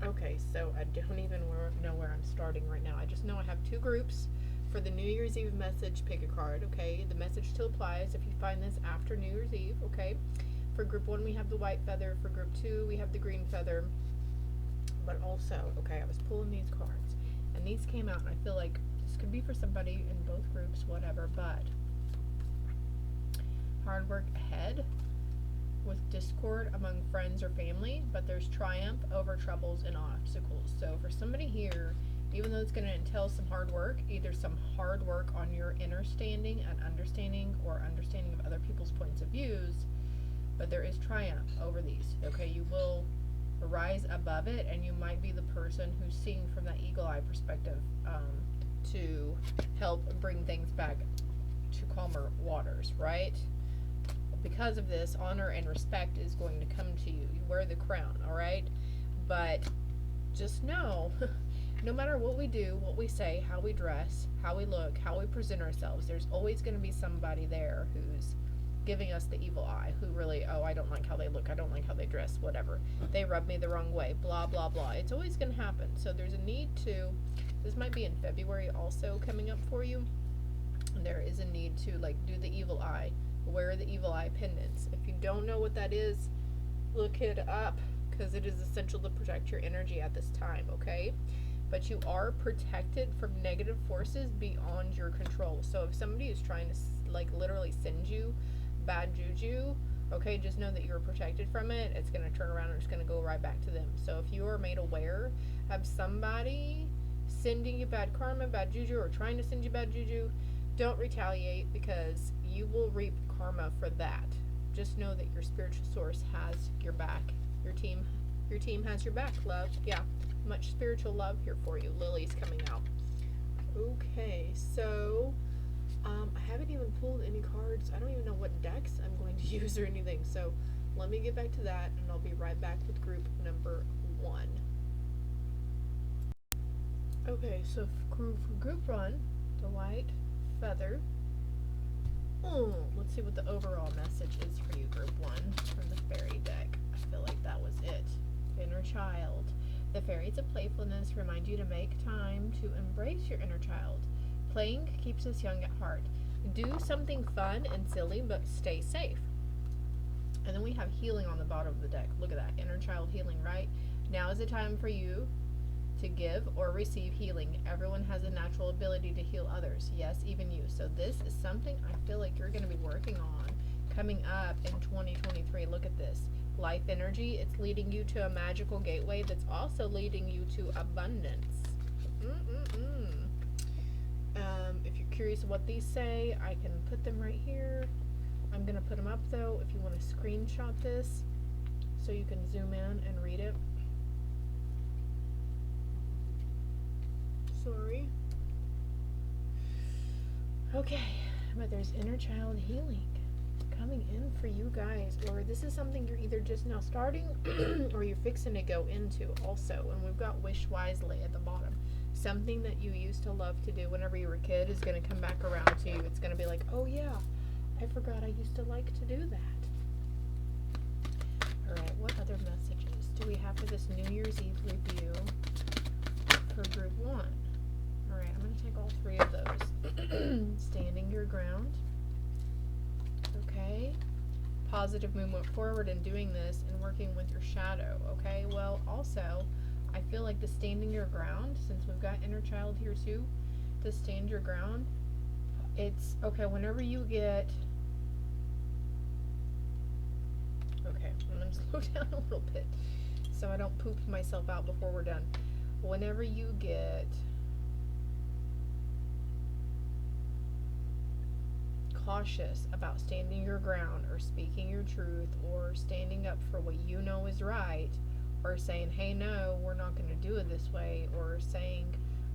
Okay, so I don't even know where I'm starting right now. I just know I have two groups for the New Year's Eve message. Pick a card, okay? The message still applies if you find this after New Year's Eve, okay? For group one, we have the white feather. For group two, we have the green feather. But also, okay, I was pulling these cards, and these came out, and I feel like this could be for somebody in both groups, whatever, but hard work ahead with discord among friends or family, but there's triumph over troubles and obstacles. So for somebody here, even though it's going to entail some hard work, either some hard work on your inner standing and understanding or understanding of other people's points of views, but there is triumph over these. Okay, you will rise above it, and you might be the person who's seeing from that eagle eye perspective, to help bring things back to calmer waters, right? Because of this, honor and respect is going to come to you. You wear the crown, all right? But just know, no matter what we do, what we say, how we dress, how we look, how we present ourselves, there's always going to be somebody there who's giving us the evil eye, who really, oh, I don't like how they look, I don't like how they dress, whatever. They rub me the wrong way, blah, blah, blah. It's always going to happen. So there's a need to, this might be in February also coming up for you. There is a need to, like, do the evil eye, wear the evil eye pendants. If you don't know what that is, look it up, because it is essential to protect your energy at this time, okay? But you are protected from negative forces beyond your control. So if somebody is trying to, like, literally send you bad juju, okay, just know that you're protected from it. It's going to turn around and it's going to go right back to them. So if you are made aware of somebody sending you bad karma, bad juju, or trying to send you bad juju, don't retaliate, because you will reap karma for that. Just know that your spiritual source has your back. Your team has your back, love. Yeah, much spiritual love here for you. Lily's coming out. Okay, so I haven't even pulled any cards. I don't even know what decks I'm going to use or anything. So let me get back to that, and I'll be right back with group number one. Okay, so for group one, the white feather. Let's see what the overall message is for you, group one, from the fairy deck. I feel like that was it. Inner child. The fairies of playfulness remind you to make time to embrace your inner child. Playing keeps us young at heart. Do something fun and silly, but stay safe. And then we have healing on the bottom of the deck. Look at that. Inner child healing, right? Now is the time for you to give or receive healing. Everyone has a natural ability to heal others. Yes, even you. So this is something I feel like you're going to be working on coming up in 2023. Look at this. Life energy. It's leading you to a magical gateway that's also leading you to abundance. If you're curious what these say, I can put them right here. I'm going to put them up, though, if you want to screenshot this so you can zoom in and read it. Sorry. Okay, but there's inner child healing coming in for you guys, or this is something you're either just now starting or you're fixing to go into also. And we've got wish wisely at the bottom. Something that you used to love to do whenever you were a kid is going to come back around to you. It's going to be like, oh yeah, I forgot I used to like to do that. Alright, what other messages do we have for this New Year's Eve review for group one? Alright, I'm going to take all three of those. Standing your ground. Okay. Positive movement forward in doing this and working with your shadow. Okay, well, also, I feel like the standing your ground, since we've got inner child here too, to stand your ground, it's, okay, whenever you get, okay, I'm going to slow down a little bit so I don't poop myself out before we're done. Whenever you get cautious about standing your ground or speaking your truth or standing up for what you know is right, or saying, hey, no, we're not going to do it this way, or saying,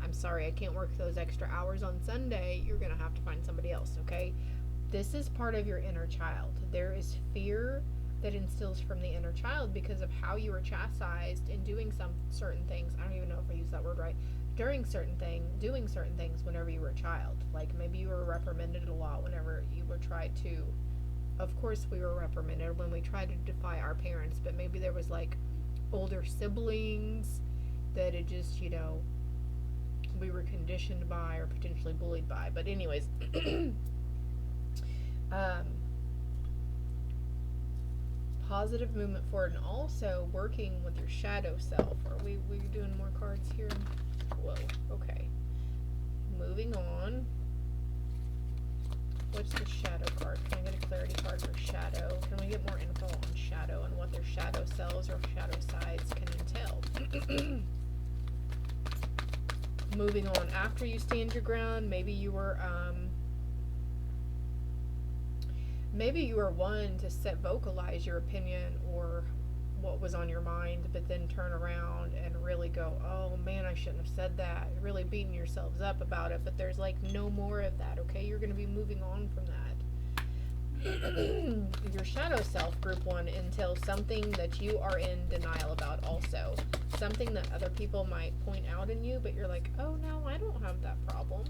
I'm sorry, I can't work those extra hours on Sunday, you're going to have to find somebody else, okay? This is part of your inner child. There is fear that instills from the inner child because of how you were chastised in doing some certain things. I don't even know if I used that word right. Doing certain things whenever you were a child. Like maybe you were reprimanded a lot whenever you were tried to. Of course we were reprimanded when we tried to defy our parents, but maybe there was like older siblings that it just, we were conditioned by or potentially bullied by. But anyways, um, positive movement forward, and also working with your shadow self. Are we doing more cards here? Whoa, okay. Moving on. What's the shadow card? Can I get a clarity card for shadow? Can we get more info on shadow and what their shadow selves or shadow sides can entail? Moving on, after you stand your ground, maybe you were one to vocalize your opinion or what was on your mind, but then turn around and really go, oh man, I shouldn't have said that. Really beating yourselves up about it, but there's like no more of that, okay? You're going to be moving on from that. Your shadow self, group 1, entails something that you are in denial about also. Something that other people might point out in you, but you're like, oh no, I don't have that problem.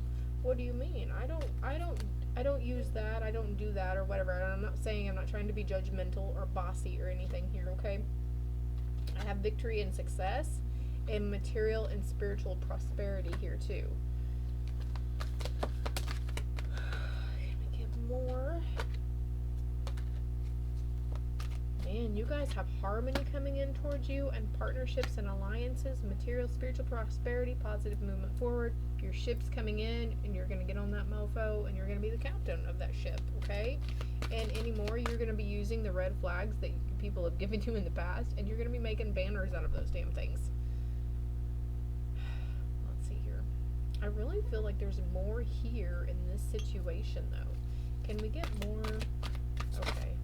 What do you mean? I don't use that, I don't do that, or whatever. And I'm not trying to be judgmental or bossy or anything here, okay? I have victory and success and material and spiritual prosperity here too. Can we get more? Man, you guys have harmony coming in towards you, and partnerships and alliances, material, spiritual prosperity, positive movement forward. Your ship's coming in, and you're going to get on that mofo, and you're going to be the captain of that ship, okay? And anymore, you're going to be using the red flags that people have given you in the past, and you're going to be making banners out of those damn things. Let's see here. I really feel like there's more here in this situation, though. Can we get more? Okay.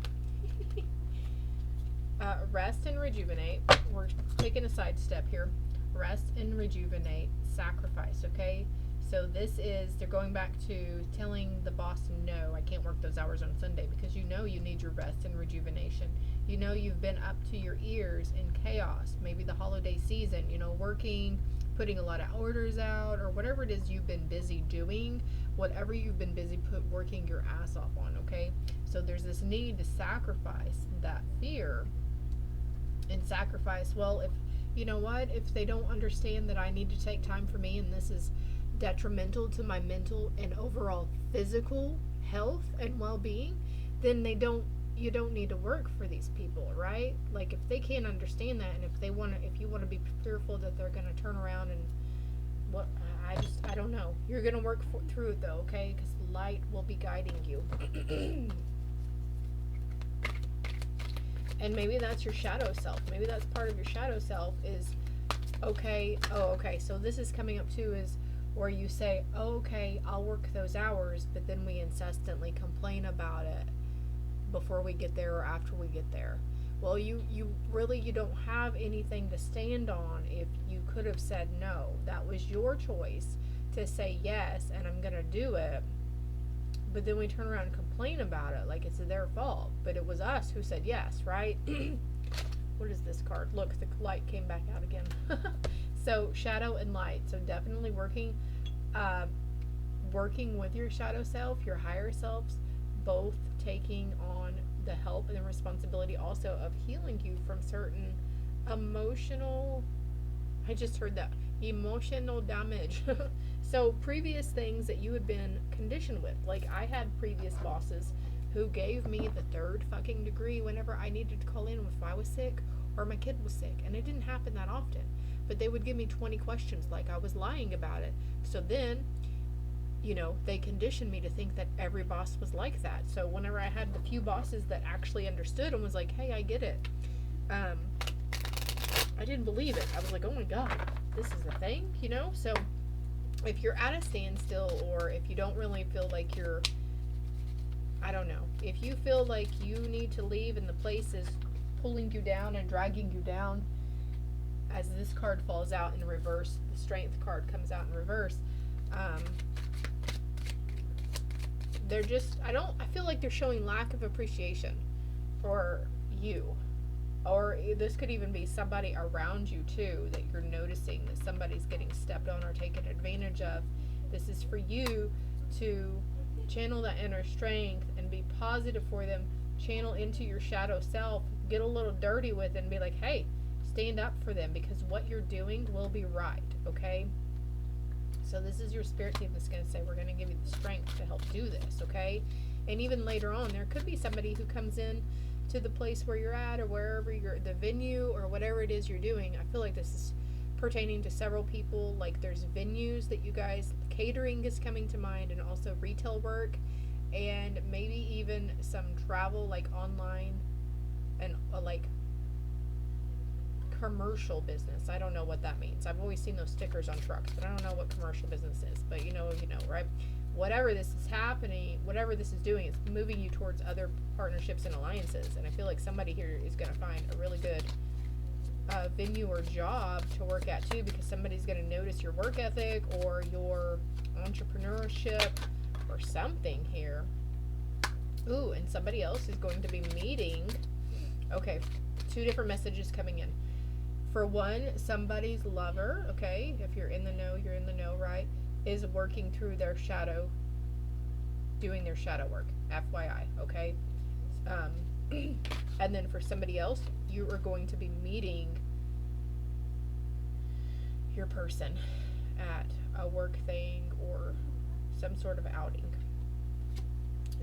Rest and rejuvenate. We're taking a side step here. Rest and rejuvenate. Sacrifice, okay? So this is, they're going back to telling the boss, no, I can't work those hours on Sunday, because you need your rest and rejuvenation. You've been up to your ears in chaos, maybe the holiday season, working, putting a lot of orders out, or whatever it is you've been busy doing, whatever you've been busy working your ass off on, okay? So there's this need to sacrifice that fear and sacrifice, well, if they don't understand that I need to take time for me, and this is detrimental to my mental and overall physical health and well-being, then you don't need to work for these people, right? Like, if they can't understand that, and if you want to be fearful that they're going to turn around and I don't know. You're going to work through it though, okay? Because light will be guiding you. And maybe that's your shadow self. Maybe that's part of your shadow self is, okay, so this is coming up too, is where you say, oh, okay, I'll work those hours, but then we incessantly complain about it before we get there or after we get there. Well, you don't have anything to stand on if you could have said no. That was your choice to say yes, and I'm going to do it. But then we turn around and complain about it like it's their fault. But it was us who said yes, right? What is this card? Look, the light came back out again. So shadow and light. So definitely working with your shadow self, your higher selves, both taking on the help and the responsibility also of healing you from certain emotional, I just heard that, emotional damage. So previous things that you had been conditioned with. Like, I had previous bosses who gave me the 3rd fucking degree whenever I needed to call in if I was sick or my kid was sick. And it didn't happen that often. But they would give me 20 questions like I was lying about it. So then, they conditioned me to think that every boss was like that. So whenever I had the few bosses that actually understood and was like, hey, I get it, I didn't believe it. I was like, oh my God, this is a thing, So if you're at a standstill, or if you don't really feel like you're, I don't know, if you feel like you need to leave and the place is pulling you down and dragging you down, as this card falls out in reverse, the strength card comes out in reverse, they're just, I feel like they're showing lack of appreciation for you. Or this could even be somebody around you too, that you're noticing that somebody's getting stepped on or taken advantage of. This is for you to channel that inner strength and be positive for them. Channel into your shadow self, get a little dirty with it and be like, hey, stand up for them, because what you're doing will be right, okay? So this is your spirit team that's going to say, we're going to give you the strength to help do this, okay? And even later on, there could be somebody who comes in to the place where you're at, or wherever you're, the venue, or whatever it is you're doing. I feel like this is pertaining to several people. Like, there's venues that you guys, catering is coming to mind, and also retail work, and maybe even some travel, like online, and like commercial business. I don't know what that means. I've always seen those stickers on trucks, but I don't know what commercial business is. But you know, right? Whatever this is happening, whatever this is doing, it's moving you towards other partnerships and alliances. And I feel like somebody here is going to find a really good venue or job to work at too, because somebody's going to notice your work ethic or your entrepreneurship or something here. Ooh, and somebody else is going to be meeting. Okay, 2 different messages coming in. For one, somebody's lover, okay, if you're in the know, you're in the know, right, is working through their shadow, doing their shadow work, FYI, okay? And then for somebody else, you are going to be meeting your person at a work thing or some sort of outing.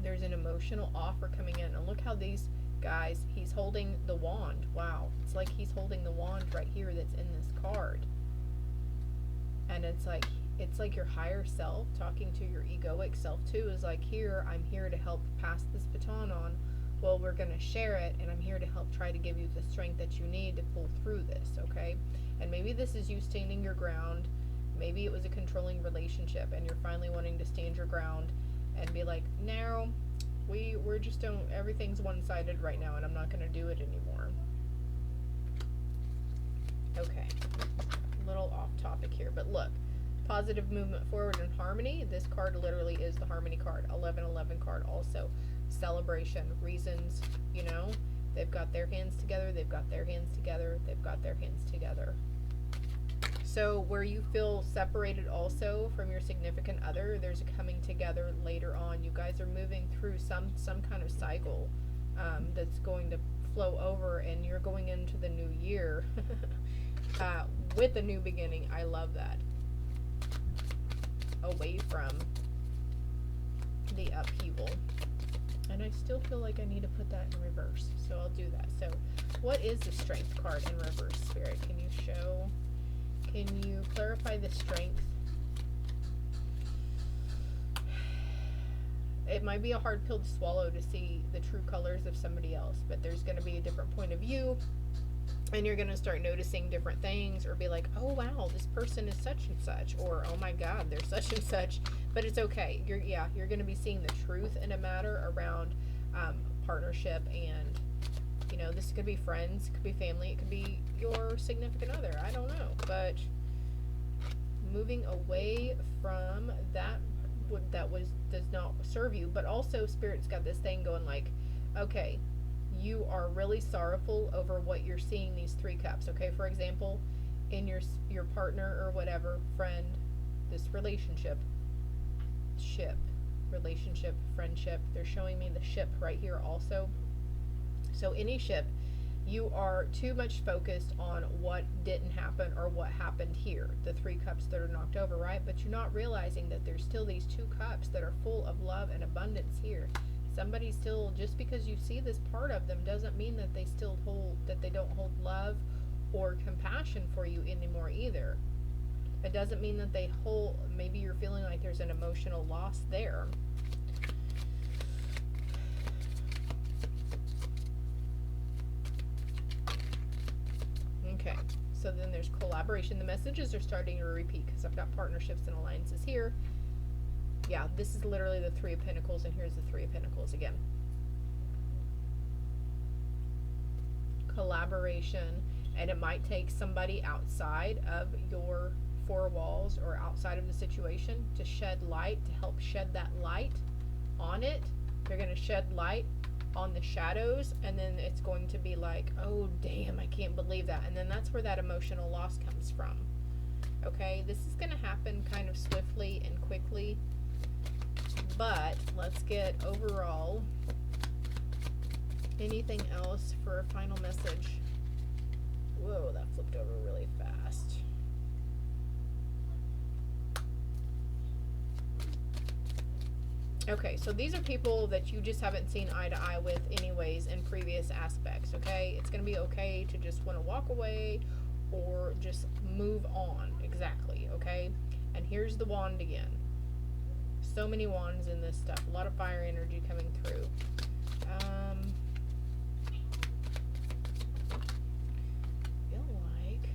There's an emotional offer coming in, and look how these guys, he's holding the wand. Wow, it's like he's holding the wand right here that's in this card. And it's like your higher self talking to your egoic self too, is like, here, I'm here to help pass this baton on. Well, we're going to share it, and I'm here to help try to give you the strength that you need to pull through this, okay? And maybe this is you standing your ground. Maybe it was a controlling relationship, and you're finally wanting to stand your ground and be like, no, we're just don't, everything's one-sided right now, and I'm not going to do it anymore. Okay, a little off topic here, but look, positive movement forward and harmony. This card literally is the harmony card. 1111 card also. Celebration, reasons, you know, they've got their hands together, they've got their hands together, they've got their hands together. So where you feel separated also from your significant other, there's a coming together later on. You guys are moving through some kind of cycle that's going to flow over, and you're going into the new year with a new beginning. I love that. Away from the upheaval. And I still feel like I need to put that in reverse, so I'll do that. So what is the strength card in reverse, Spirit? Can you show, can you clarify the strength? It might be a hard pill to swallow to see the true colors of somebody else, but there's going to be a different point of view, and you're going to start noticing different things, or be like, oh wow, this person is such and such, or oh my god, they're such and such. But it's okay. You're going to be seeing the truth in a matter around partnership, and you know, this could be friends, could be family, it could be your significant other, I don't know. But moving away from that does not serve you. But also Spirit's got this thing going like, okay, you are really sorrowful over what you're seeing, these 3 cups, okay? For example, in your partner or whatever, friend, this relationship, friendship, they're showing me the ship right here also. So any ship, you are too much focused on what didn't happen or what happened here, the 3 cups that are knocked over, right? But you're not realizing that there's still these 2 cups that are full of love and abundance here. Somebody still, just because you see this part of them doesn't mean that they don't hold love or compassion for you anymore either. It doesn't mean that they hold, maybe you're feeling like there's an emotional loss there. Okay, so then there's collaboration. The messages are starting to repeat because I've got partnerships and alliances here. Yeah, this is literally the 3 of Pentacles, and here's the 3 of Pentacles again. Collaboration, and it might take somebody outside of your 4 walls or outside of the situation to shed light, to help shed that light on it. They're going to shed light on the shadows, and then it's going to be like, oh damn, I can't believe that. And then that's where that emotional loss comes from. Okay, this is going to happen kind of swiftly and quickly, but let's get overall anything else for a final message Whoa, that flipped over really fast. Okay, so these are people that you just haven't seen eye to eye with anyways in previous aspects, okay? It's going to be okay to just want to walk away or just move on, exactly, okay? And here's the wand again. So many wands in this stuff. A lot of fire energy coming through. I feel like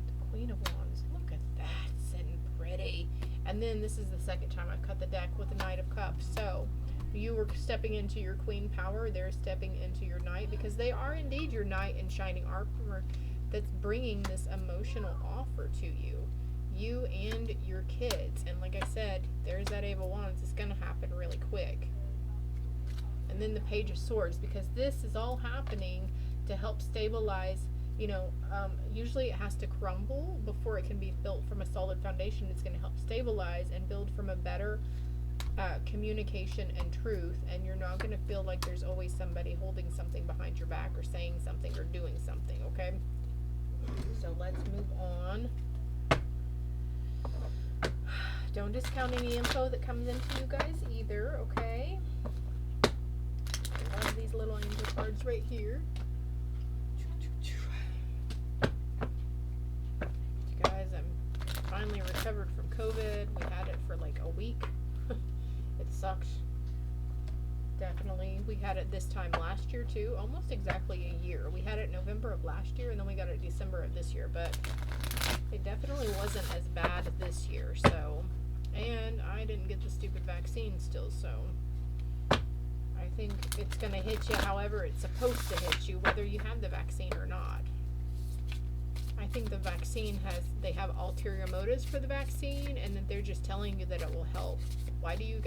the Queen of Wands. Look at that, sitting pretty. And then this is the second time I've cut the deck with the Knight of Cups. So you were stepping into your queen power. They're stepping into your knight, because they are indeed your knight in shining armor that's bringing this emotional offer to you. You and your kids. And like I said, there's that Eight of Wands. It's going to happen really quick. And then the Page of Swords, because this is all happening to help stabilize. Usually it has to crumble before it can be built from a solid foundation. It's going to help stabilize and build from a better communication and truth, and you're not going to feel like there's always somebody holding something behind your back or saying something or doing something, okay? So let's move on. Don't discount any info that comes into you guys either, okay? I love these little angel cards right here. Guys, I'm finally recovered from COVID. We had it for like a week. It sucked. Definitely. We had it this time last year too. Almost exactly a year. We had it November of last year, and then we got it December of this year. But it definitely wasn't as bad this year. So, and I didn't get the stupid vaccine still. So I think it's going to hit you however it's supposed to hit you, whether you have the vaccine or not. I think the vaccine they have ulterior motives for the vaccine, and that they're just telling you that it will help. Why do you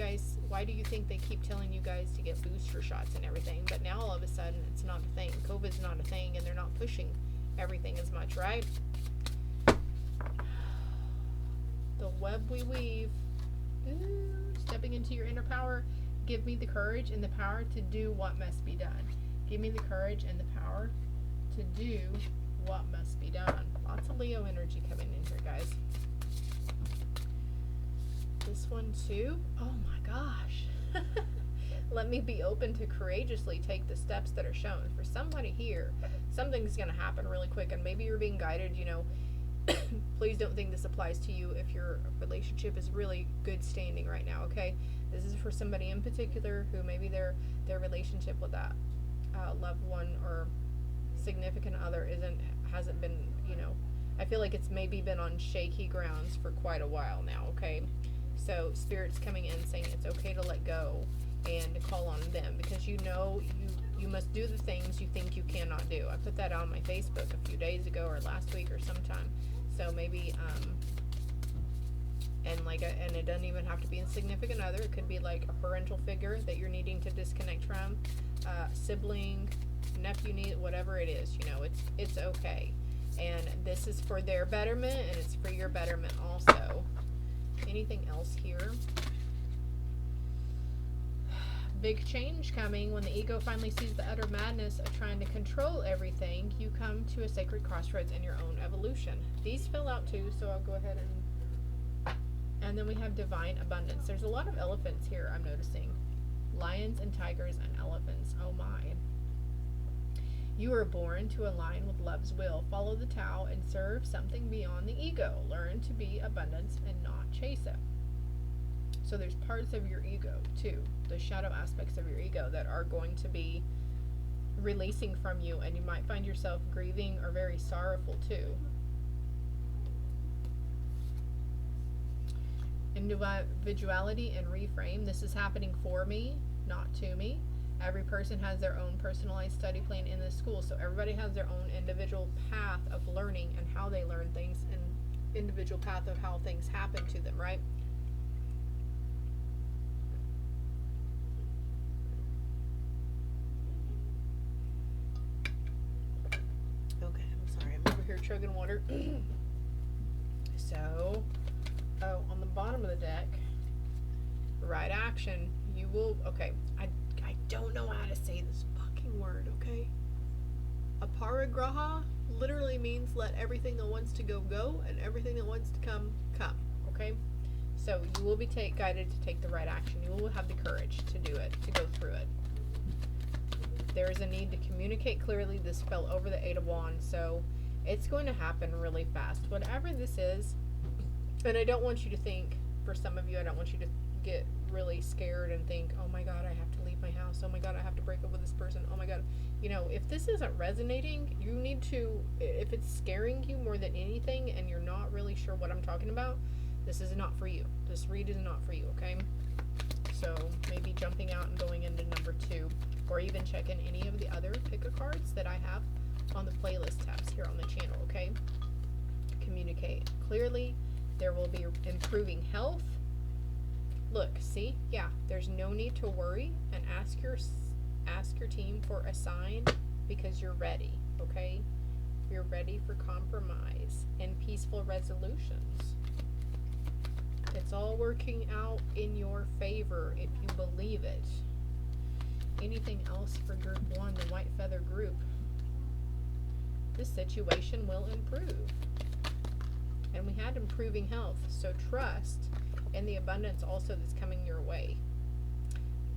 think they keep telling you guys to get booster shots and everything, but now all of a sudden it's not a thing? COVID's not a thing, and they're not pushing everything as much, right? The web we weave. Ooh, stepping into your inner power. Give me the courage and the power to do what must be done. Give me the courage and the power to do what must be done. Lots of Leo energy coming in here, guys. This one too. Oh my gosh. Let me be open to courageously take the steps that are shown. For somebody here, something's going to happen really quick, and maybe you're being guided, Please don't think this applies to you if your relationship is really good standing right now, okay? This is for somebody in particular who maybe their relationship with that loved one or significant other hasn't been, I feel like it's maybe been on shaky grounds for quite a while now, okay? So Spirit's coming in saying it's okay to let go and to call on them, because you must do the things you think you cannot do. I put that on my Facebook a few days ago or last week or sometime. So maybe and it doesn't even have to be a significant other. It could be like a parental figure that you're needing to disconnect from, sibling, nephew, niece, whatever it is. It's okay, and this is for their betterment, and it's for your betterment also. Anything else here? Big change coming. When the ego finally sees the utter madness of trying to control everything, you come to a sacred crossroads in your own evolution. These fill out too, so I'll go ahead and then we have divine abundance. There's a lot of elephants here, I'm noticing. Lions and tigers and elephants. Oh my. You were born to align with love's will. Follow the Tao and serve something beyond the ego. Learn to be abundance and not chase it. So there's parts of your ego too, the shadow aspects of your ego that are going to be releasing from you, and you might find yourself grieving or very sorrowful too. Individuality and reframe. This is happening for me, not to me. Every person has their own personalized study plan in this school, so everybody has their own individual path of learning and how they learn things, and individual path of how things happen to them, right? Okay, I'm sorry, I'm over here chugging water. So, on the bottom of the deck, right action, you will, okay, I don't know how to say this fucking word, okay? Aparigraha literally means let everything that wants to go, go, and everything that wants to come, come. Okay? So you will be guided to take the right action. You will have the courage to do it, to go through it. There is a need to communicate clearly. This fell over the Eight of Wands, so it's going to happen really fast. Whatever this is, and I don't want you to think, for some of you, I don't want you to get really scared and think, oh my God, I have to leave my house. Oh my God, I have to break up with this person. Oh my God. You know, if this isn't resonating, you need to, if it's scaring you more than anything and you're not really sure what I'm talking about, this is not for you. This read is not for you, okay? So maybe jumping out and going into number 2, or even checking any of the other pick a cards that I have on the playlist tabs here on the channel, okay? Communicate clearly. There will be improving health. Look, see? Yeah, there's no need to worry, and ask your team for a sign because you're ready, okay? You're ready for compromise and peaceful resolutions. It's all working out in your favor if you believe it. Anything else for group 1, the white feather group? This situation will improve. And we had improving health, so trust in the abundance also that's coming your way.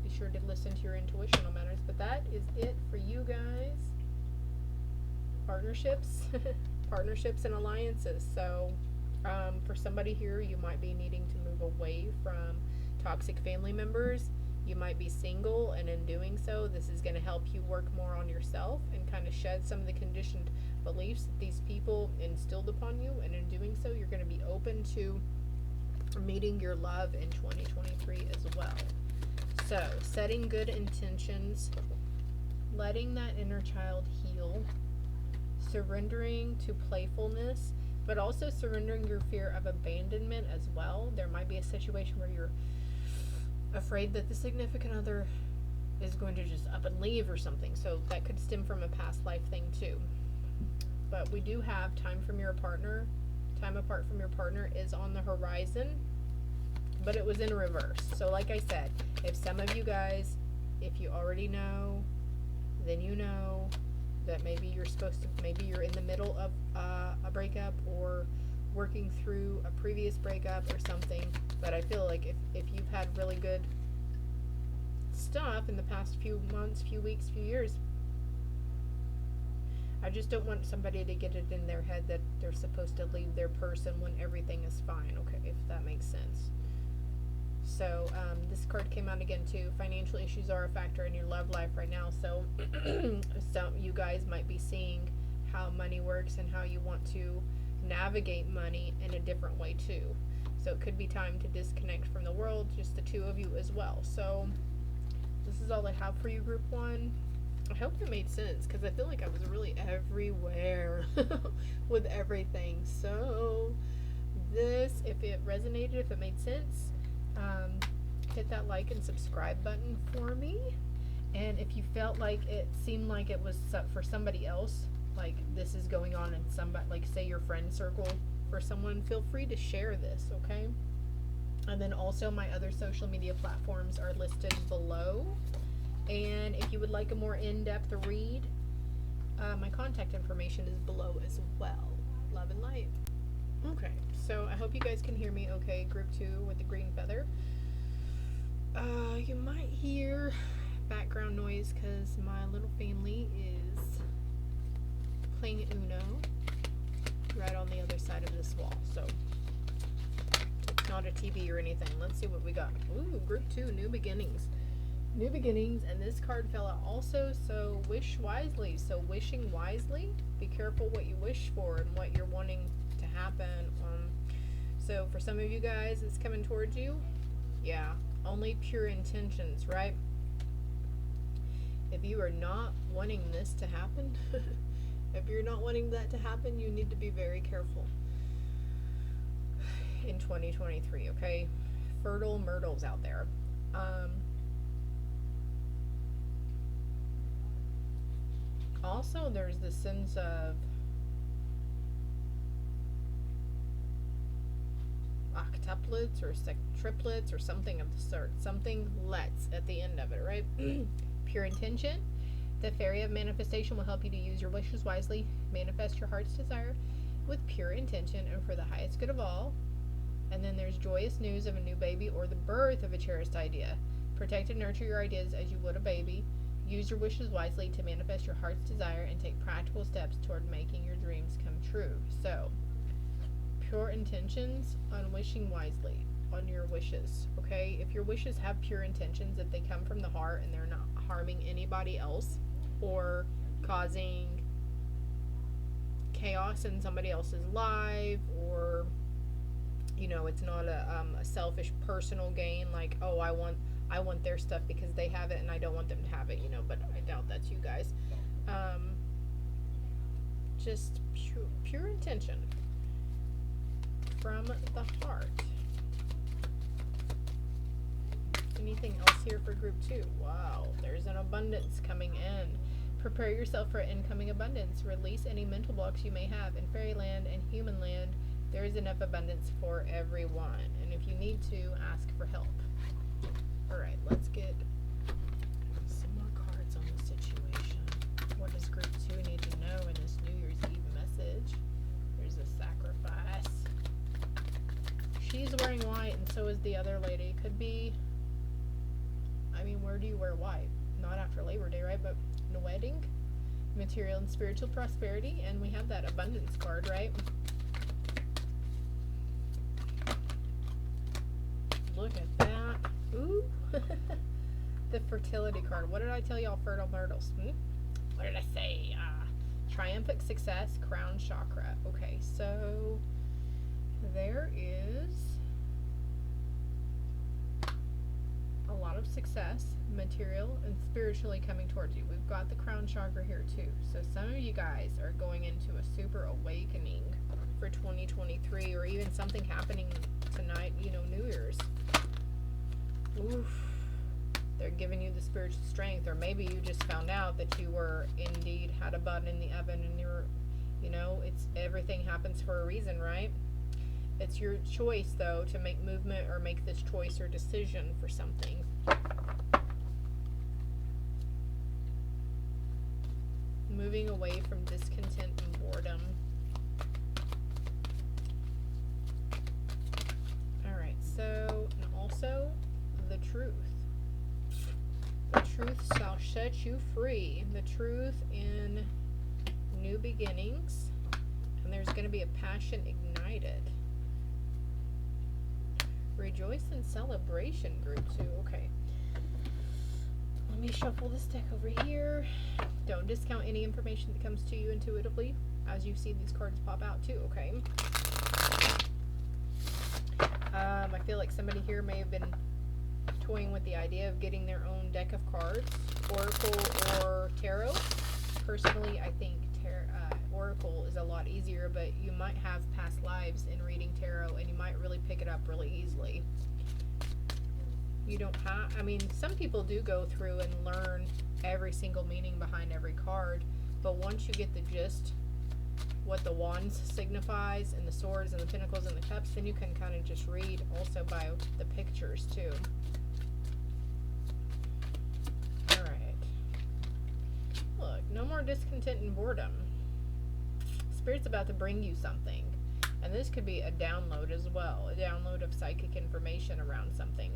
Be sure to listen to your intuitional matters. But that is it for you guys. Partnerships, partnerships and alliances. So for somebody here, you might be needing to move away from toxic family members. You might be single, and in doing so, this is going to help you work more on yourself and kind of shed some of the conditioned beliefs that these people instilled upon you. And in doing so, you're going to be open to meeting your love in 2023 as well. So, setting good intentions, letting that inner child heal, surrendering to playfulness, but also surrendering your fear of abandonment as well. There might be a situation where you're afraid that the significant other is going to just up and leave or something. So that could stem from a past life thing too. But we do have time from your partner. Time apart from your partner is on the horizon, but it was in reverse. So like I said, if some of you guys, if you already know, then you know that maybe you're supposed to, maybe you're in the middle of a breakup or working through a previous breakup or something. But I feel like if you've had really good stuff in the past few months, few weeks, few years, I just don't want somebody to get it in their head that they're supposed to leave their person when everything is fine, okay, if that makes sense. So this card came out again too. Financial issues are a factor in your love life right now. So you guys might be seeing how money works and how you want to navigate money in a different way too. So it could be time to disconnect from the world, just the two of you as well. So this is all I have for you, group 1. I hope it made sense, because I feel like I was really everywhere with everything. So this, if it resonated, if it made sense, hit that like and subscribe button for me. And if you felt like it seemed like it was for somebody else, like this is going on in somebody, like say your friend circle for someone, feel free to share this, okay? And then also my other social media platforms are listed below. And if you would like a more in-depth read, my contact information is below as well. Love and light. Okay, so I hope you guys can hear me okay. Group 2 with the green feather. You might hear background noise because my little family is playing Uno right on the other side of this wall. So it's not a TV or anything. Let's see what we got. Ooh, group 2, new beginnings. New beginnings, and this card fell out also, so wish wisely. So wishing wisely, be careful what you wish for and what you're wanting to happen. So for some of you guys, it's coming towards you. Yeah, only pure intentions, right? If you are not wanting this to happen, if you're not wanting that to happen, you need to be very careful in 2023, okay? Fertile myrtles out there. Also, there's the sense of octuplets or triplets or something of the sort. Something lets at the end of it, right? Pure intention. The Fairy of Manifestation will help you to use your wishes wisely, manifest your heart's desire with pure intention and for the highest good of all. And then there's joyous news of a new baby or the birth of a cherished idea. Protect and nurture your ideas as you would a baby. Use your wishes wisely to manifest your heart's desire and take practical steps toward making your dreams come true. So, pure intentions on wishing wisely on your wishes, okay? If your wishes have pure intentions, if they come from the heart and they're not harming anybody else or causing chaos in somebody else's life, or it's not a selfish personal gain, like, oh, I want their stuff because they have it and I don't want them to have it, but I doubt that's you guys. Just pure intention from the heart. Anything else here for group 2? Wow, there's an abundance coming in. Prepare yourself for incoming abundance. Release any mental blocks you may have. In fairyland and human land, there is enough abundance for everyone. And if you need to, ask for help. Alright, let's get some more cards on the situation. What does group 2 need to know in this New Year's Eve message? There's a sacrifice. She's wearing white and so is the other lady. Could be, where do you wear white? Not after Labor Day, right? But in a wedding. Material and spiritual prosperity. And we have that abundance card, right? Look at that. Ooh. The fertility card. What did I tell y'all, fertile myrtles? What did I say? Triumphant success, crown chakra. Okay, so there is a lot of success, material and spiritually coming towards you. We've got the crown chakra here too. So some of you guys are going into a super awakening for 2023, or even something happening tonight, New Year's. Oof. They're giving you the spiritual strength, or maybe you just found out that you were indeed had a button in the oven and you're, it's everything happens for a reason, right? It's your choice, though, to make movement or make this choice or decision for something. Moving away from discontent and boredom. Alright, so, and also, the truth. The truth shall set you free. The truth in new beginnings. And there's going to be a passion ignited. Rejoice in celebration, group 2. Okay. Let me shuffle this deck over here. Don't discount any information that comes to you intuitively as you see these cards pop out too, okay? I feel like somebody here may have been toying with the idea of getting their own deck of cards, Oracle or Tarot. Personally, I think Oracle is a lot easier, but you might have past lives in reading Tarot and you might really pick it up really easily. You don't have, some people do go through and learn every single meaning behind every card, but once you get the gist, what the wands signifies and the swords and the pentacles and the cups, then you can kind of just read also by the pictures too. Alright. Look, no more discontent and boredom. Spirit's about to bring you something. And this could be a download as well. A download of psychic information around something.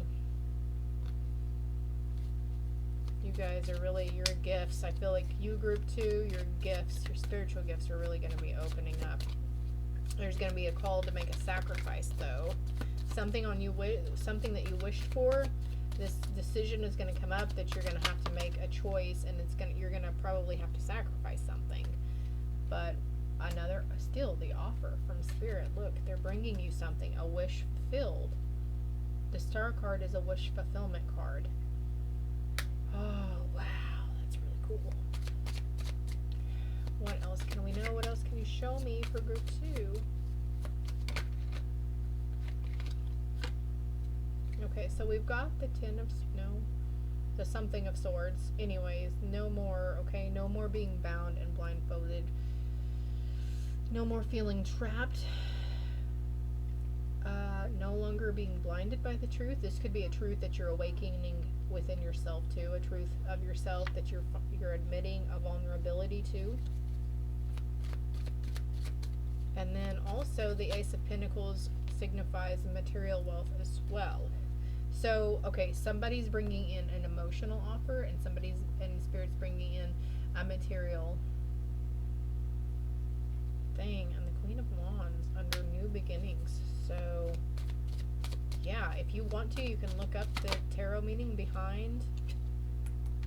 You guys are really, your gifts. I feel like you group 2, your gifts, your spiritual gifts are really going to be opening up. There's going to be a call to make a sacrifice though. Something that you wished for. This decision is going to come up that you're going to have to make a choice, and you're going to probably have to sacrifice something. But still the offer from Spirit. Look, they're bringing you something, a wish fulfilled. The Star card is a wish fulfillment card. Oh, wow, that's really cool. What else can we know? What else can you show me for group 2? Okay, so we've got the the something of swords. Anyways, no more, okay? No more being bound and blindfolded. No more feeling trapped. No longer being blinded by the truth. This could be a truth that you're awakening within yourself too, a truth of yourself that you're admitting a vulnerability to. And then also the Ace of Pentacles signifies material wealth as well. So, okay, somebody's bringing in an emotional offer, and Spirit's bringing in a material thing, and the Queen of Wands under new beginnings. So, yeah, if you want to, you can look up the tarot meaning behind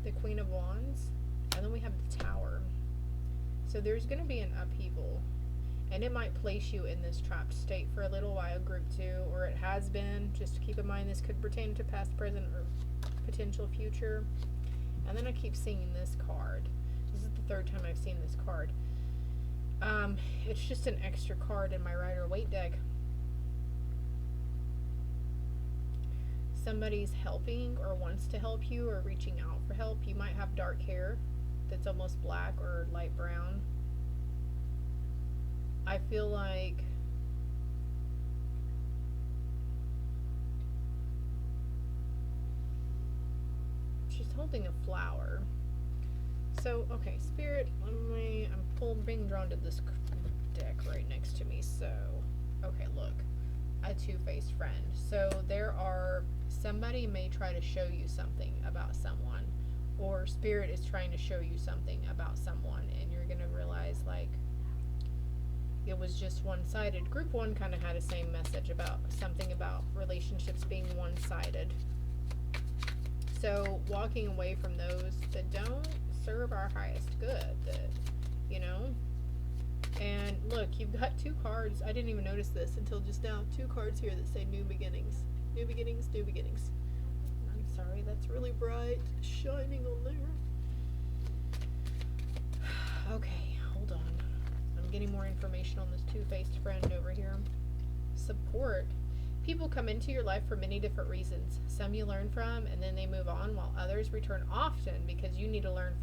the Queen of Wands. And then we have the Tower. So there's going to be an upheaval. And it might place you in this trapped state for a little while, group 2, or it has been. Just keep in mind this could pertain to past, present, or potential future. And then I keep seeing this card. This is the 3rd time I've seen this card. It's just an extra card in my Rider-Waite deck. Somebody's helping or wants to help you or reaching out for help. You might have dark hair that's almost black or light brown. I feel like she's holding a flower. So, okay, Spirit, I'm being drawn to this deck right next to me. So, okay, look, a two-faced friend. So somebody may try to show you something about someone, or Spirit is trying to show you something about someone, and you're going to realize, like, it was just one-sided. Group 1 kind of had a same message about something about relationships being one-sided. So walking away from those that don't serve our highest good, that, you know. And look, you've got 2 cards. I didn't even notice this until just now. 2 cards here that say new beginnings. New beginnings, new beginnings. I'm sorry, that's really bright, shining on there. Okay, hold on. I'm getting more information on this two-faced friend over here. Support. People come into your life for many different reasons. Some you learn from and then they move on, while others return often because you need to learn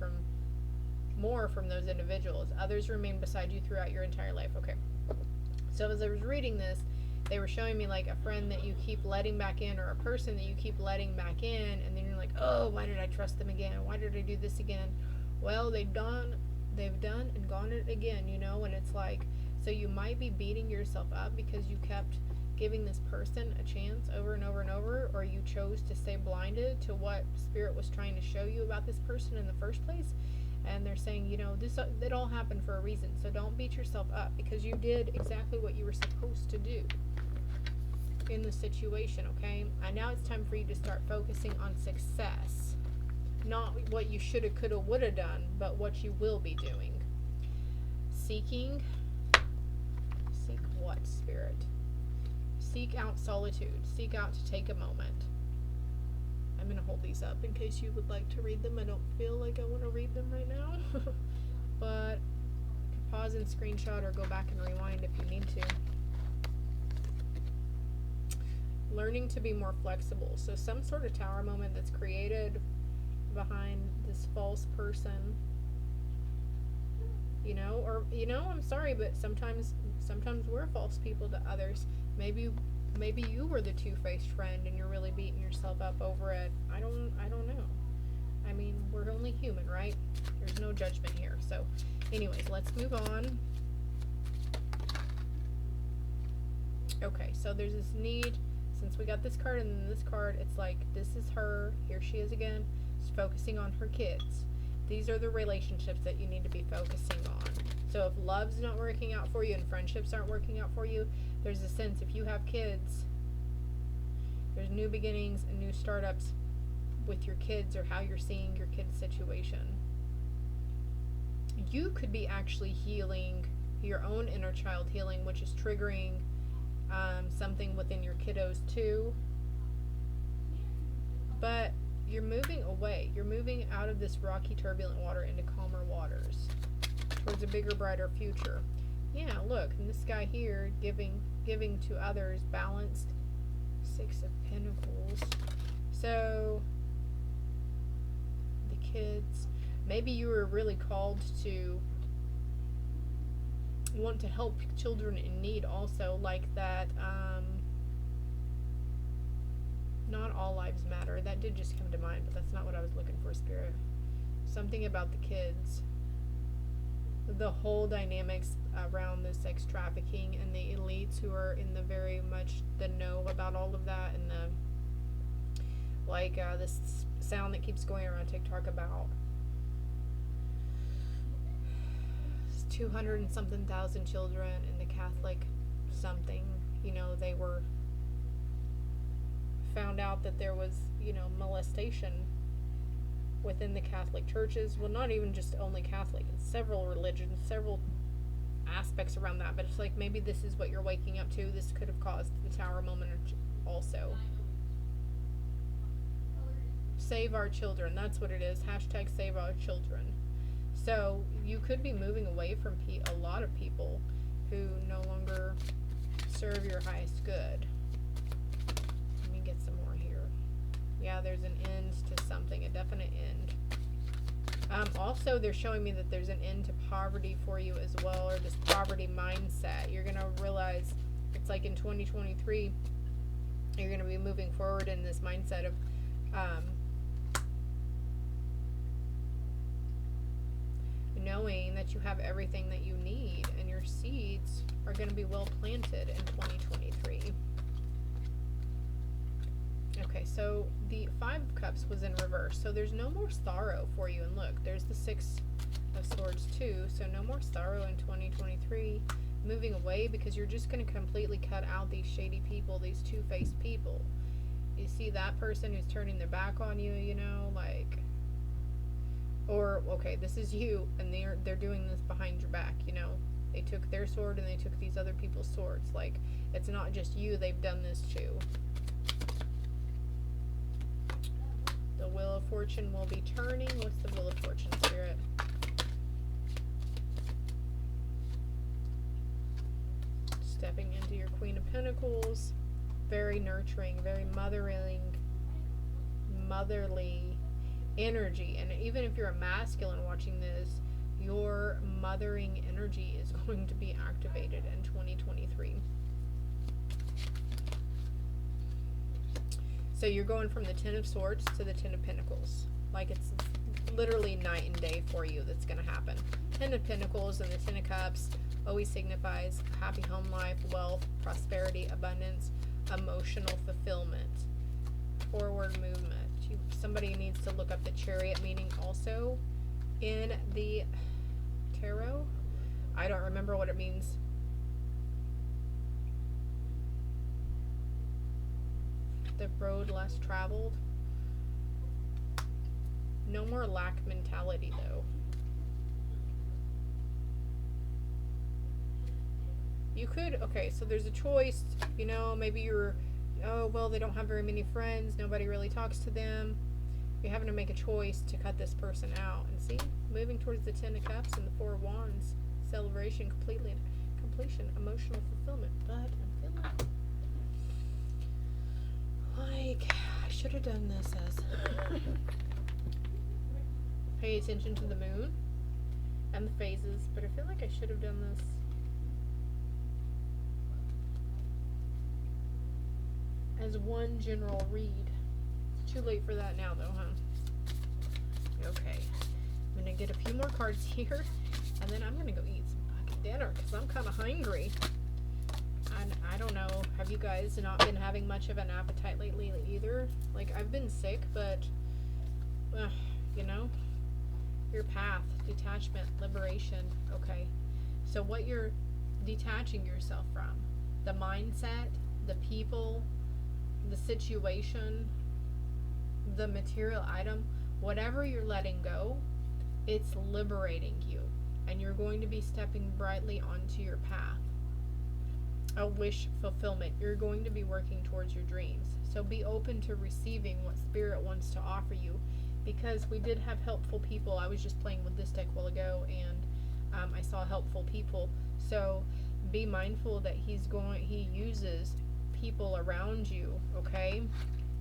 more from those individuals. Others remain beside you throughout your entire life. Okay. So as I was reading this, they were showing me like a friend that you keep letting back in, or a person that you keep letting back in, and then you're like, oh, why did I trust them again? Why did I do this again? Well, they've done and gone it again, you know, and it's like, so you might be beating yourself up because you kept giving this person a chance over and over and over, or you chose to stay blinded to what Spirit was trying to show you about this person in the first place. And they're saying, you know, it all happened for a reason, so don't beat yourself up because you did exactly what you were supposed to do in the situation, okay? And now it's time for you to start focusing on success. Not what you shoulda, coulda, woulda done, but what you will be doing. Seek what, Spirit? Seek out solitude. Seek out to take a moment. I'm going to hold these up in case you would like to read them. I don't feel like I want to read them right now. But you can pause and screenshot or go back and rewind if you need to. Learning to be more flexible. So some sort of tower moment that's created behind this false person, you know, or, you know, I'm sorry, but sometimes we're false people to others. Maybe you were the two-faced friend and you're really beating yourself up over it. I don't know. I mean, we're only human, right? There's no judgment here. So anyways, let's move on. Okay, so there's this need. Since we got this card and then this card, it's like, this is her. Here she is again. She's focusing on her kids. These are the relationships that you need to be focusing on. So if love's not working out for you and friendships aren't working out for you, there's a sense if you have kids, there's new beginnings and new startups with your kids, or how you're seeing your kid's situation. You could be actually healing your own inner child healing, which is triggering something within your kiddos too. But you're moving away. You're moving out of this rocky, turbulent water into calmer waters towards a bigger, brighter future. Yeah, look, and this guy here giving to others, balanced. 6 of Pentacles. So the kids, maybe you were really called to want to help children in need also, like that Not all lives matter. That did just come to mind, but that's not what I was looking for, Spirit. Something about the kids. The whole dynamics around the sex trafficking and the elites who are in the very much the know about all of that, and the this sound that keeps going around TikTok about 200 and something thousand children in the Catholic something, they were found out that there was, molestation within the Catholic churches. Well, not even just only Catholic, it's several religions, several aspects around that, but it's like maybe this is what you're waking up to. This could have caused the Tower moment also. Save our children, that's what it is. Hashtag save our children. So you could be moving away from a lot of people who no longer serve your highest good. Let me get some more here. Yeah, there's an end to something, a definite end. Also, they're showing me that there's an end to poverty for you as well, or this poverty mindset. You're going to realize it's like in 2023, you're going to be moving forward in this mindset of knowing that you have everything that you need, and your seeds are going to be well planted in 2023. Okay, so the Five of Cups was in reverse, so there's no more sorrow for you. And look, there's the Six of Swords too, so no more sorrow in 2023. Moving away, because you're just going to completely cut out these shady people, these two-faced people. You see that person who's turning their back on you, or, okay, this is you, and they're doing this behind your back, They took their sword and they took these other people's swords. Like, it's not just you they've done this to. The Wheel of Fortune will be turning. What's the Wheel of Fortune, Spirit? Stepping into your Queen of Pentacles. Very nurturing, very motherly energy. And even if you're a masculine watching this, your mothering energy is going to be activated in 2023. So you're going from the Ten of Swords to the Ten of Pentacles. Like, it's literally night and day for you that's going to happen. Ten of Pentacles and the Ten of Cups always signifies happy home life, wealth, prosperity, abundance, emotional fulfillment, forward movement. Somebody needs to look up the Chariot meaning also in the tarot. I don't remember what it means. The road less traveled. No more lack mentality though. You could, okay, so there's a choice, maybe you're, oh, well, they don't have very many friends, nobody really talks to them. You're having to make a choice to cut this person out. And see, moving towards the Ten of Cups and the Four of Wands, celebration, completion, emotional fulfillment. But I'm feeling like I should have done this as pay attention to the moon and the phases, but I feel like I should have done this as one general read. It's too late for that now though, huh? Okay, I'm gonna get a few more cards here, and then I'm gonna go eat some fucking dinner because I'm kind of hungry. And I don't know, have you guys not been having much of an appetite lately either? Like, I've been sick, but your path, detachment, liberation. Okay, so what you're detaching yourself from, the mindset, the people, the situation, the material item, whatever you're letting go, it's liberating you, and you're going to be stepping brightly onto your path. A wish fulfillment. You're going to be working towards your dreams. So be open to receiving what Spirit wants to offer you, because we did have helpful people. I was just playing with this deck a while ago, and I saw helpful people. So be mindful that he uses people around you, okay?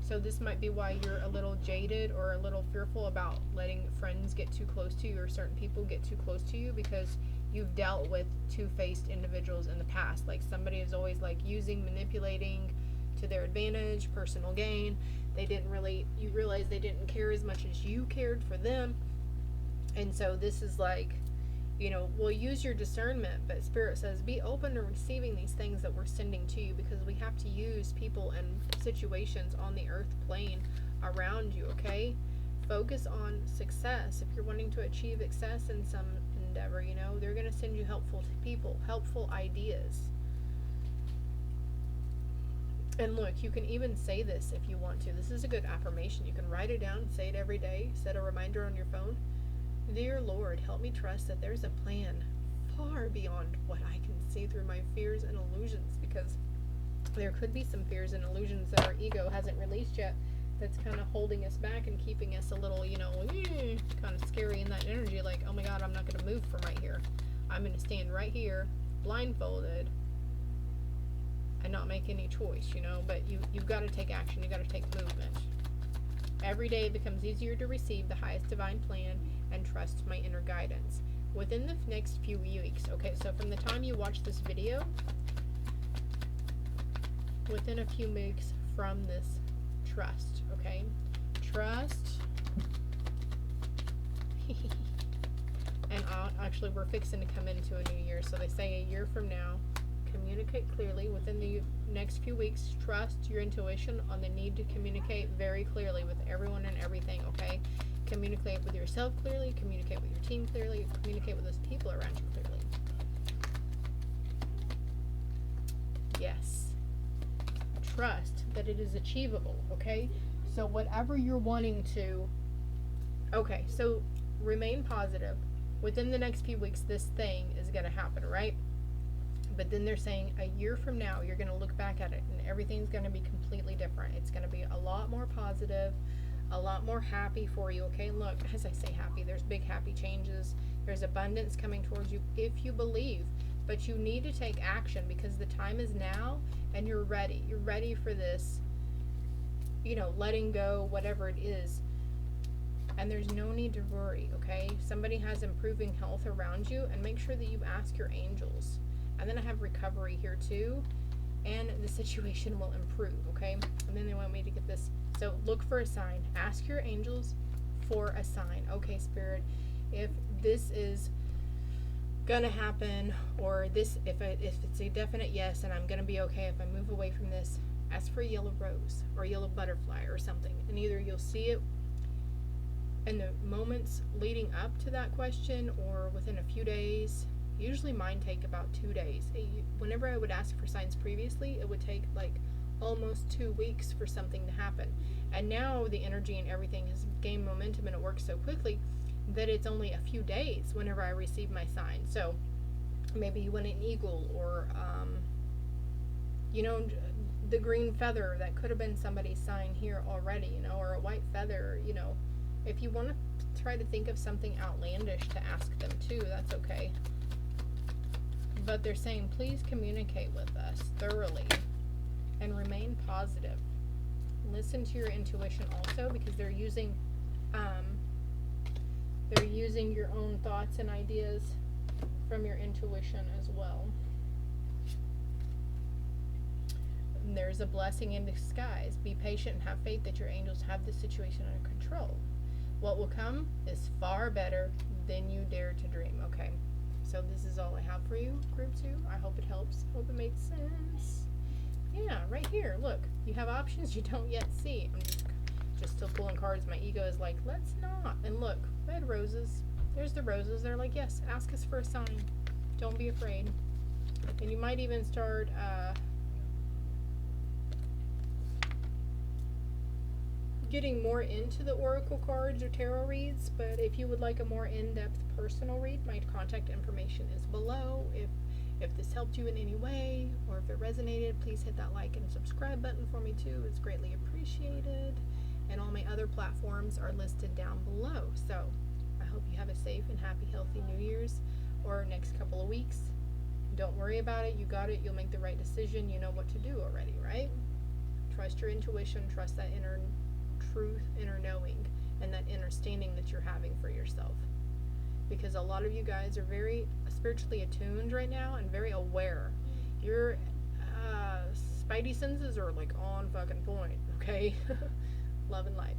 So this might be why you're a little jaded or a little fearful about letting friends get too close to you, or certain people get too close to you, because you've dealt with two-faced individuals in the past. Like, somebody is always like using, manipulating to their advantage, personal gain. You realize they didn't care as much as you cared for them. And so this is like, we'll use your discernment, but Spirit says be open to receiving these things that we're sending to you, because we have to use people and situations on the earth plane around you, okay? Focus on success. If you're wanting to achieve success in some endeavor, they're going to send you helpful people, helpful ideas. And look, you can even say this if you want to. This is a good affirmation. You can write it down, say it every day, set a reminder on your phone. Dear Lord, help me trust that there's a plan far beyond what I can see through my fears and illusions, because there could be some fears and illusions that our ego hasn't released yet that's kind of holding us back and keeping us a little, kind of scary in that energy, like, oh my God, I'm not going to move from right here. I'm going to stand right here, blindfolded, and not make any choice, but you've got to take action. You've got to take movement. Every day it becomes easier to receive the highest divine plan and trust my inner guidance. Within the next few weeks, okay, so from the time you watch this video, within a few weeks from this, trust, okay? Trust. And actually, we're fixing to come into a new year, so they say a year from now, communicate clearly. Within the next few weeks, trust your intuition on the need to communicate very clearly with everyone and everything, okay? Communicate with yourself clearly, communicate with your team clearly, communicate with those people around you clearly. Yes. Trust that it is achievable, okay? So whatever you're wanting to, okay, so remain positive. Within the next few weeks, this thing is going to happen, right? But then they're saying a year from now, you're going to look back at it and everything's going to be completely different. It's going to be a lot more positive, a lot more happy for you, okay? Look, as I say happy, there's big happy changes. There's abundance coming towards you if you believe. But you need to take action, because the time is now and you're ready. You're ready for this, letting go, whatever it is. And there's no need to worry, okay? Somebody has improving health around you, and make sure that you ask your angels. And then I have recovery here too, and the situation will improve, okay? And then they want me to get this. So look for a sign. Ask your angels for a sign. Okay, Spirit, if this is gonna happen, or this, if it's a definite yes, and I'm gonna be okay if I move away from this, ask for a yellow rose or a yellow butterfly or something. And either you'll see it in the moments leading up to that question, or within a few days. Usually mine take about 2 days. Whenever I would ask for signs previously, it would take like almost 2 weeks for something to happen. And now the energy and everything has gained momentum, and it works so quickly that it's only a few days whenever I receive my sign. So maybe you want an eagle, or the green feather that could have been somebody's sign here already, or a white feather, If you want to try to think of something outlandish to ask them too, that's okay. But they're saying, please communicate with us thoroughly and remain positive. Listen to your intuition also, because they're using your own thoughts and ideas from your intuition as well. And there's a blessing in disguise. Be patient and have faith that your angels have the situation under control. What will come is far better than you dare to dream. Okay. So this is all I have for you, group 2. I hope it helps. Hope it makes sense. Yeah, right here. Look, you have options you don't yet see. I'm just still pulling cards. My ego is like, let's not. And look, red roses. There's the roses. They're like, yes, ask us for a sign. Don't be afraid. And you might even start getting more into the oracle cards or tarot reads, but if you would like a more in-depth personal read, my contact information is below. If this helped you in any way, or if it resonated, please hit that like and subscribe button for me too. It's greatly appreciated. And all my other platforms are listed down below. So I hope you have a safe and happy, healthy New Year's or next couple of weeks. Don't worry about it. You got it. You'll make the right decision. You know what to do already, right? Trust your intuition. Trust that inner truth, inner knowing, and that inner standing that you're having for yourself. Because a lot of you guys are very spiritually attuned right now and very aware. You're spidey senses are like on fucking point, okay? Love and light.